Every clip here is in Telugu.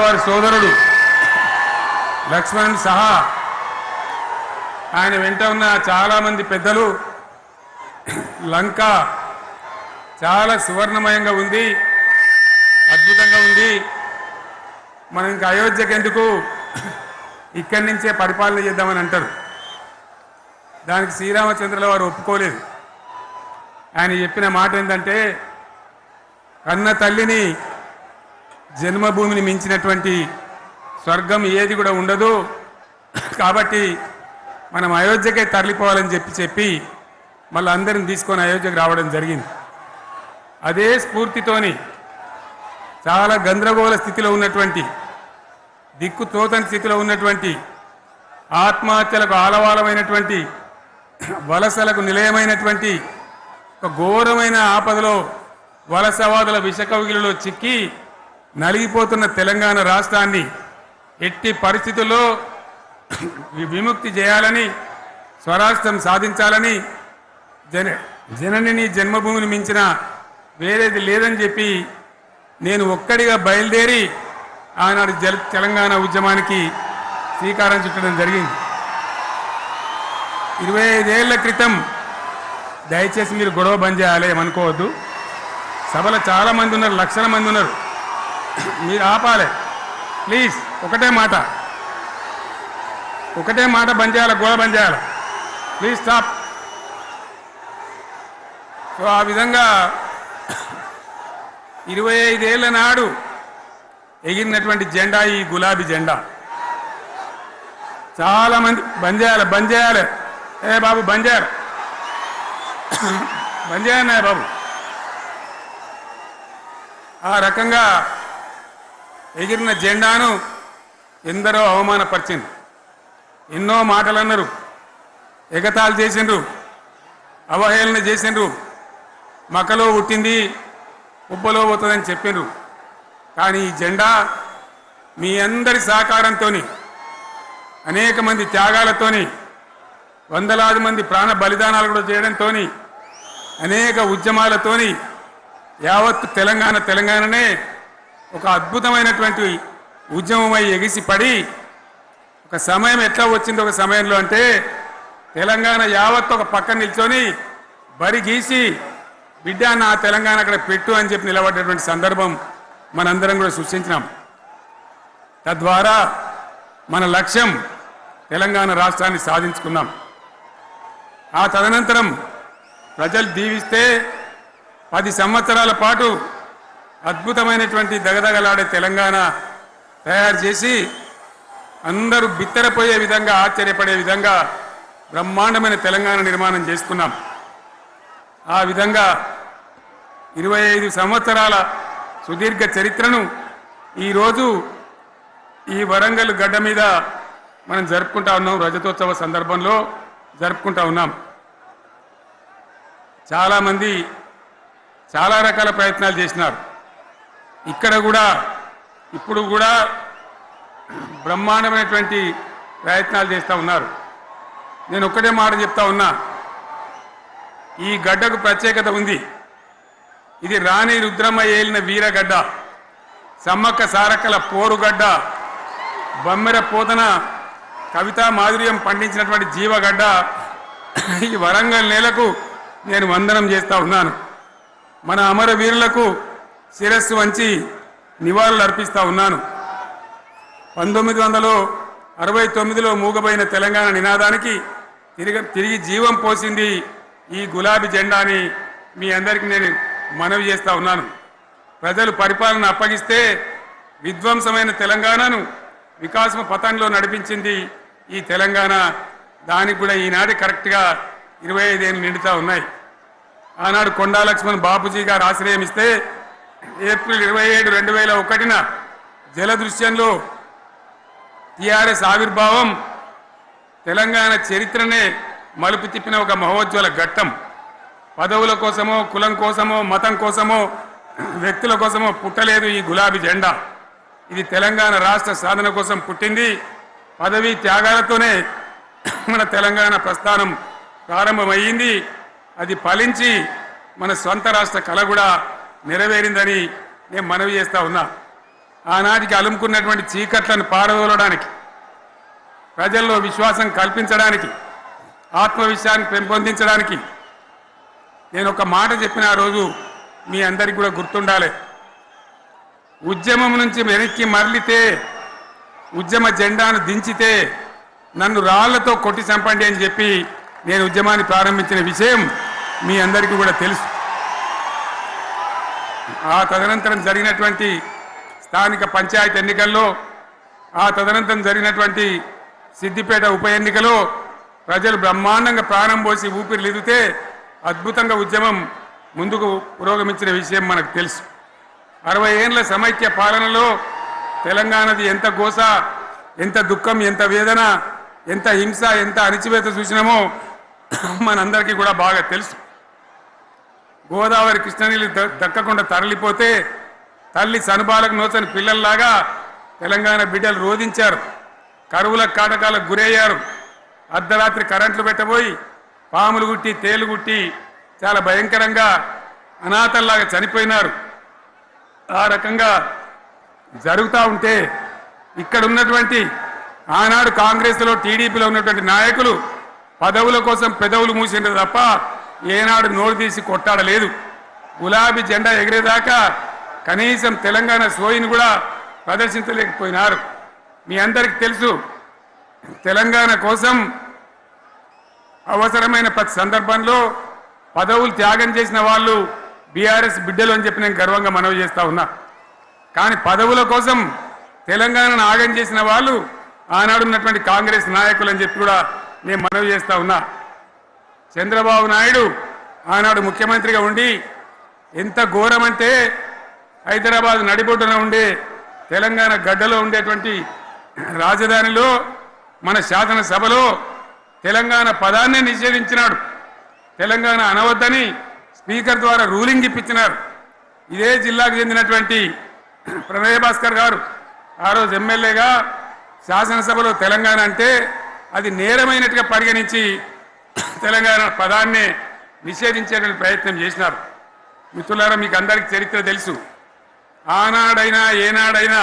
వారి సోదరుడు లక్ష్మణ్ సహా ఆయన వెంట ఉన్న చాలా మంది పెద్దలు లంక చాలా సువర్ణమయంగా ఉంది, అద్భుతంగా ఉంది. మనం ఇంకా అయోధ్యకి ఎందుకు, ఇక్కడి నుంచే పరిపాలన చేద్దామని అంటారు. దానికి శ్రీరామచంద్రుల వారు ఒప్పుకోలేదు. ఆయన చెప్పిన మాట ఏంటంటే, కన్న తల్లిని జన్మభూమిని మించినటువంటి స్వర్గం ఏది కూడా ఉండదు, కాబట్టి మనం అయోధ్యకే తరలిపోవాలని చెప్పి మళ్ళీ అందరిని తీసుకొని అయోధ్యకు రావడం జరిగింది. అదే స్ఫూర్తితోని చాలా గందరగోళ స్థితిలో ఉన్నటువంటి, దిక్కు తోతని స్థితిలో ఉన్నటువంటి, ఆత్మహత్యలకు ఆలవాలమైనటువంటి, వలసలకు నిలయమైనటువంటి ఒక ఘోరమైన ఆపదలో వలసవాదుల విషకౌగిలిలో చిక్కి నలిగిపోతున్న తెలంగాణ రాష్ట్రాన్ని ఎట్టి పరిస్థితుల్లో విముక్తి చేయాలని, స్వరాష్ట్రం సాధించాలని, జనని జన్మభూమిని మించిన వేరేది లేదని చెప్పి నేను ఒక్కడిగా బయలుదేరి ఆనాడు తెలంగాణ ఉద్యమానికి శ్రీకారం చుట్టడం జరిగింది. 25 ఏళ్ల క్రితం, దయచేసి మీరు గొడవ బంద్ చేయాలి ఏమనుకోవద్దు, సభలో చాలా మంది ఉన్నారు, లక్షల మంది ఉన్నారు, మీరు ఆపాలి ప్లీజ్. ఒకటే మాట బంద్ చేయాలి, గొడవ బంద్ చేయాలి ప్లీజ్, స్టాప్. సో ఆ విధంగా 25 ఏళ్ల నాడు ఎగిరినటువంటి జెండా ఈ గులాబీ జెండా. చాలా మంది బంద్ చేయాలి, ఏ బాబు బంద్ చేయాలి బాబు. ఆ రకంగా ఎగిరిన జెండాను ఎందరో అవమానపరిచింది, ఎన్నో మాటలు అన్నారు, ఎగతాళి చేసిండ్రు, అవహేళన చేసిండ్రు, మకలో పుట్టింది ఉబ్బలో పోతుందని చెప్పిండ్రు. కానీ ఈ జెండా మీ అందరి సహకారంతో, అనేక మంది త్యాగాలతోని, వందలాది మంది ప్రాణ బలిదానాలు కూడా చేయడంతో, అనేక ఉద్యమాలతోని యావత్తు తెలంగాణనే ఒక అద్భుతమైనటువంటి ఉద్యమమై ఎగిసిపడి, ఒక సమయం ఎట్లా వచ్చింది, ఒక సమయంలో అంటే తెలంగాణ యావత్తు ఒక పక్కన నిల్చొని బరి గీసి, బిడ్డ నా తెలంగాణ అక్కడ పెట్టు అని చెప్పి నిలబడ్డటువంటి సందర్భం మనందరం కూడా సృష్టించినాం. తద్వారా మన లక్ష్యం తెలంగాణ రాష్ట్రాన్ని సాధించుకున్నాం. ఆ తదనంతరం ప్రజలు దీవిస్తే 10 సంవత్సరాల పాటు అద్భుతమైనటువంటి దగదగలాడే తెలంగాణ తయారు చేసి, అందరూ బిత్తరపోయే విధంగా, ఆశ్చర్యపడే విధంగా బ్రహ్మాండమైన తెలంగాణ నిర్మాణం చేసుకున్నాం. ఆ విధంగా 25 సంవత్సరాల సుదీర్ఘ చరిత్రను ఈరోజు ఈ వరంగల్ గడ్డ మీద మనం జరుపుకుంటా ఉన్నాం. రజతోత్సవ సందర్భంలో జరుపుకుంటా ఉన్నాం. చాలామంది చాలా రకాల ప్రయత్నాలు చేసినారు. ఇక్కడ కూడా ఇప్పుడు కూడా బ్రహ్మాండమైనటువంటి ప్రయత్నాలు చేస్తూ ఉన్నారు. నేను ఒక్కటే మాట చెప్తా ఉన్నా, ఈ గడ్డకు ప్రత్యేకత ఉంది. ఇది రాణి రుద్రమ్మ ఏలిన వీరగడ్డ, సమ్మక్క సారక్కల పోరుగడ్డ, బమ్మెర పోతన కవితా మాధుర్యం పండించినటువంటి జీవగడ్డ. ఈ వరంగల్ నేలకు నేను వందనం చేస్తూ ఉన్నాను. మన అమరవీరులకు శిరస్సు వంచి నివాళులు అర్పిస్తూ ఉన్నాను. 1969లో మూగబోయిన తెలంగాణ నినాదానికి తిరిగి జీవం పోసింది ఈ గులాబీ జెండాని మీ అందరికీ నేను మనవి చేస్తూ ఉన్నాను. ప్రజలు పరిపాలన అప్పగిస్తే విధ్వంసమైన తెలంగాణను వికాసమ పథంలో నడిపించింది ఈ తెలంగాణ. దానికి కూడా ఈనాడు కరెక్ట్గా 25 ఏళ్ళు నిండుతూ ఉన్నాయి. ఆనాడు కొండా లక్ష్మణ్ బాపూజీ గారు ఆశ్రయం ఇస్తే ఏప్రిల్ 27, 2001న జలదృశ్యంలో టీఆర్ఎస్ ఆవిర్భావం తెలంగాణ చరిత్రనే మలుపు తిప్పిన ఒక మహోజ్వల ఘట్టం. పదవుల కోసమో, కులం కోసమో, మతం కోసమో, వ్యక్తుల కోసమో పుట్టలేదు ఈ గులాబీ జెండా. ఇది తెలంగాణ రాష్ట్ర సాధన కోసం పుట్టింది. పదవీ త్యాగాలతోనే మన తెలంగాణ ప్రస్థానం ప్రారంభమయ్యింది. అది ఫలించి మన స్వంత రాష్ట్ర కళ కూడా నెరవేరిందని నేను మనవి చేస్తా ఉన్నా. ఆనాటికి అలుముకున్నటువంటి చీకట్లను పారదోలడానికి, ప్రజల్లో విశ్వాసం కల్పించడానికి, ఆత్మవిశ్వాసాన్ని పెంపొందించడానికి నేను ఒక మాట చెప్పిన ఆ రోజు మీ అందరికీ కూడా గుర్తుండాలి. ఉద్యమం నుంచి వెనక్కి మరలితే, ఉద్యమ జెండాను దించితే నన్ను రాళ్లతో కొట్టి చంపండి అని చెప్పి నేను ఉద్యమాన్ని ప్రారంభించిన విషయం మీ అందరికీ కూడా తెలుసు. ఆ తదనంతరం జరిగినటువంటి స్థానిక పంచాయతీ ఎన్నికల్లో, ఆ తదనంతరం జరిగినటువంటి సిద్దిపేట ఉప ఎన్నికలో ప్రజలు బ్రహ్మాండంగా ప్రాణం పోసి ఊపిరిలిదితే అద్భుతంగా ఉద్యమం ముందుకు పురోగమించిన విషయం మనకు తెలుసు. 60 ఏళ్ల సమైక్య పాలనలో తెలంగాణది ఎంత గోస, ఎంత దుఃఖం, ఎంత వేదన, ఎంత హింస, ఎంత అణిచివేత చూసినామో మనందరికీ కూడా బాగా తెలుసు. గోదావరి కృష్ణనీళ్ళు దక్కకుండా తరలిపోతే తల్లి సనుబాలకు నోచని పిల్లల్లాగా తెలంగాణ బిడ్డలు రోధించారు, కరువుల కాటకాలకు గురయ్యారు, అర్ధరాత్రి కరెంట్లు పెట్టబోయి పాములు గుట్టి తేలు గుట్టి చాలా భయంకరంగా అనాథల్లాగా చనిపోయినారు. ఆ రకంగా జరుగుతూ ఉంటే ఇక్కడ ఉన్నటువంటి ఆనాడు కాంగ్రెస్లో టీడీపీలో ఉన్నటువంటి నాయకులు పదవుల కోసం పెదవులు మూసిండ్రు తప్ప ఏనాడు నోరు తీసి కొట్టాడలేదు. గులాబీ జెండా ఎగిరేదాకా కనీసం తెలంగాణ సోయిని కూడా ప్రదర్శించలేకపోయినారు. మీ అందరికీ తెలుసు, తెలంగాణ కోసం అవసరమైన ప్రతి సందర్భంలో పదవులు త్యాగం చేసిన వాళ్ళు బీఆర్ఎస్ బిడ్డలు అని చెప్పి నేను గర్వంగా మనవి చేస్తా ఉన్నా. కానీ పదవుల కోసం తెలంగాణను ఆగం చేసిన వాళ్ళు ఆనాడు ఉన్నటువంటి కాంగ్రెస్ నాయకులు అని చెప్పి కూడా నేను మనవి చేస్తా ఉన్నా. చంద్రబాబు నాయుడు ఆనాడు ముఖ్యమంత్రిగా ఉండి ఎంత ఘోరమంటే హైదరాబాద్ నడిబొడ్డున ఉండే తెలంగాణ గడ్డలో ఉండేటువంటి రాజధానిలో మన శాసనసభలో తెలంగాణ పదాన్ని నిషేధించినాడు. తెలంగాణ అనవద్దని స్పీకర్ ద్వారా రూలింగ్ ఇప్పించినారు. ఇదే జిల్లాకు చెందినటువంటి ప్రణయ్ భాస్కర్ గారు ఆ రోజు ఎమ్మెల్యేగా శాసనసభలో తెలంగాణ అంటే అది నేరమైనట్టుగా పరిగణించి తెలంగాణ పదాన్ని నిషేధించేటువంటి ప్రయత్నం చేసినారు. మిత్రులారా, మీకు అందరికీ చరిత్ర తెలుసు. ఆనాడైనా ఏనాడైనా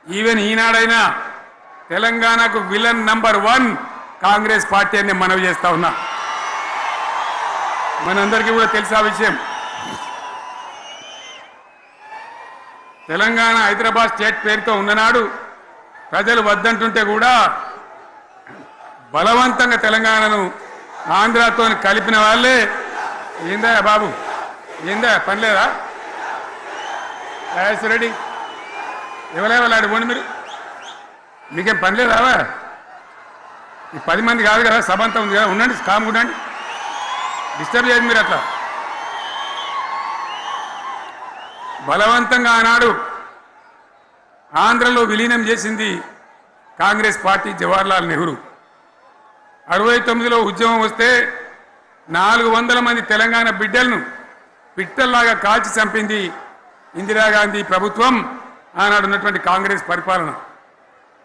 ఈవెన్ ఈనాడైనా తెలంగాణకు విలన్ నంబర్ 1 కాంగ్రెస్ పార్టీ అని మనవి చేస్తా ఉన్నా. మనందరికీ కూడా తెలుసు ఆ విషయం. తెలంగాణ హైదరాబాద్ స్టేట్ పేరుతో ఉన్ననాడు ప్రజలు వద్దంటుంటే కూడా బలవంతంగా తెలంగాణను ఆంధ్రాతో కలిపిన వాళ్ళే. ఏందా బాబు, ఏందా పని లేదా? రెడ్డి ఎవరెవలాడు పోండి, మీకేం పని లేదావా? ఈ 10 మంది కాదు కదా, సభ అంతా ఉంది కదా, ఉండండి, కామ్ ఉండండి, డిస్టర్బ్ చేయదు మీరు. అట్లా బలవంతంగా ఆనాడు ఆంధ్రలో విలీనం చేసింది కాంగ్రెస్ పార్టీ, జవహర్లాల్ నెహ్రూ. 69లో ఉద్యమం వస్తే 400 మంది తెలంగాణ బిడ్డలను పిట్టల్లాగా కాల్చి చంపింది ఇందిరాగాంధీ ప్రభుత్వం, ఆనాడు ఉన్నటువంటి కాంగ్రెస్ పరిపాలన.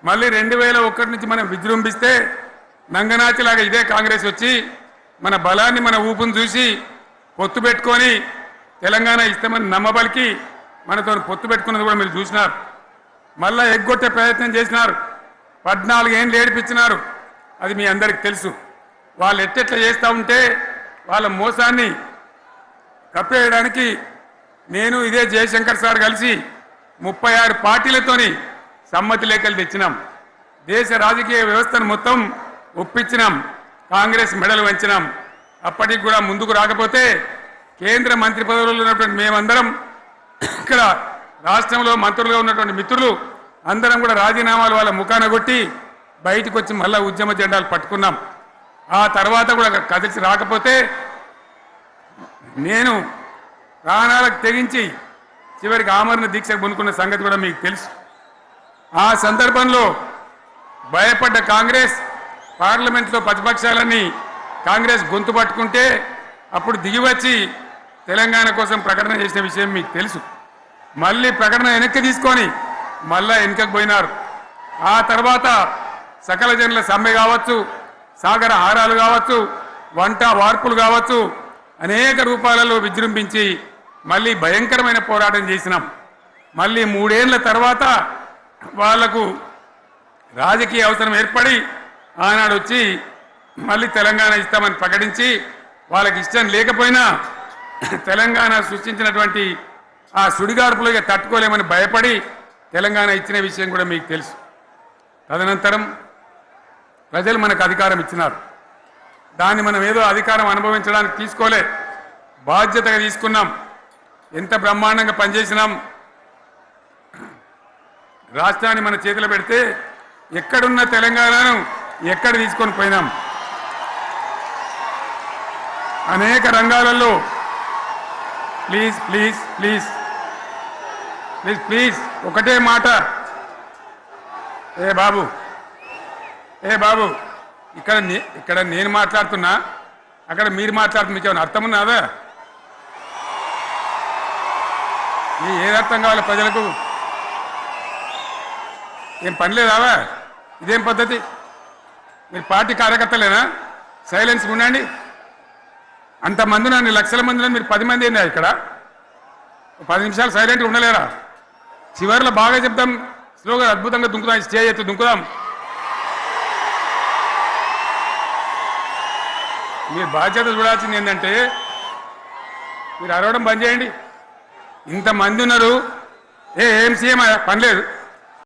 మళ్ళీ 2001 నుంచి మనం విజృంభిస్తే నంగనాచిలాగా ఇదే కాంగ్రెస్ వచ్చి మన బలాన్ని, మన ఊపును చూసి పొత్తు పెట్టుకొని తెలంగాణ ఇస్తామని నమ్మబలికి మనతో పొత్తు పెట్టుకున్నది కూడా మీరు చూసినారు. మళ్ళా ఎగ్గొట్టే ప్రయత్నం చేసినారు, 14 ఏళ్ళు ఏడిపించినారు. అది మీ అందరికి తెలుసు. వాళ్ళు ఎట్టెట్లా చేస్తూ ఉంటే వాళ్ళ మోసాన్ని కప్పేయడానికి నేను ఇదే జయశంకర్ సార్ కలిసి 36 పార్టీలతోని సమ్మతి లేఖలు తెచ్చినాం. దేశ రాజకీయ వ్యవస్థను మొత్తం ఒప్పించినాం, కాంగ్రెస్ మెడలు వంచినాం. అప్పటికి కూడా ముందుకు రాకపోతే కేంద్ర మంత్రి పదవుల్లో ఉన్నటువంటి మేమందరం, ఇక్కడ రాష్ట్రంలో మంత్రులుగా ఉన్నటువంటి మిత్రులు అందరం కూడా రాజీనామాలు వాళ్ళ ముఖాన కొట్టి బయటకు వచ్చి మళ్ళా ఉద్యమ జెండాలు పట్టుకున్నాం. ఆ తర్వాత కూడా కదిలిసి రాకపోతే నేను ప్రాణాలకు తెగించి చివరికి ఆమరణ దీక్షకు పొందుకున్న సంగతి కూడా మీకు తెలుసు. ఆ సందర్భంలో భయపడ్డ కాంగ్రెస్ పార్లమెంట్లో ప్రతిపక్షాలన్నీ కాంగ్రెస్ గొంతు పట్టుకుంటే అప్పుడు దిగివచ్చి తెలంగాణ కోసం ప్రకటన చేసిన విషయం మీకు తెలుసు. మళ్ళీ ప్రకటన వెనక్కి తీసుకొని మళ్ళా వెనుకకు పోయినారు. ఆ తర్వాత సకల జనుల సమ్మె కావచ్చు, సాగర హారాలు కావచ్చు, వంట వార్పులు కావచ్చు, అనేక రూపాలలో విజృంభించి మళ్ళీ భయంకరమైన పోరాటం చేసినాం. మళ్ళీ 3 ఏళ్ల తర్వాత వాళ్లకు రాజకీయ అవసరం ఏర్పడి ఆనాడు వచ్చి మళ్ళీ తెలంగాణ ఇస్తామని ప్రకటించి వాళ్ళకి ఇష్టం లేకపోయినా తెలంగాణ సృష్టించినటువంటి ఆ సుడిగార్పులు తట్టుకోలేమని భయపడి తెలంగాణ ఇచ్చిన విషయం కూడా మీకు తెలుసు. తదనంతరం ప్రజలు మనకు అధికారం ఇచ్చినారు. దాన్ని మనం ఏదో అధికారం అనుభవించడానికి తీసుకోలే, బాధ్యతగా తీసుకున్నాం. ఎంత బ్రహ్మాండంగా పనిచేసినాం. రాష్ట్రాన్ని మన చేతిలో పెడితే ఎక్కడున్న తెలంగాణను ఎక్కడ తీసుకొని పోయినాం. అనేక రంగాలలో please please please please please ఒకటే మాట, ఏ బాబు ఇక్కడ నేను మాట్లాడుతున్నా, అక్కడ మీరు మాట్లాడుతున్నా, మీకు ఏమైనా అర్థం ఉన్నదా? ఏది అర్థం కావాలి ప్రజలకు? ఏం పని లేదావా? ఇదేం పద్ధతి? మీరు పార్టీ కార్యకర్తలేనా? సైలెన్స్ ఉండండి. అంతమంది నన్ను లక్షల మందిలో మీరు 10 మంది ఏందా ఇక్కడ? 10 నిమిషాలు సైలెంట్గా ఉండలేరా? చివరిలో బాగా చెప్తాం, స్లోగా అద్భుతంగా దుంకుదాం, స్టేజ్ ఎత్తు దుంకుదాం. మీరు బాధ్యత చూడాల్సింది ఏంటంటే మీరు అరవడం బంద్ చేయండి. ఇంతమంది ఉన్నారు, ఏం సీఎం పనిలేదు.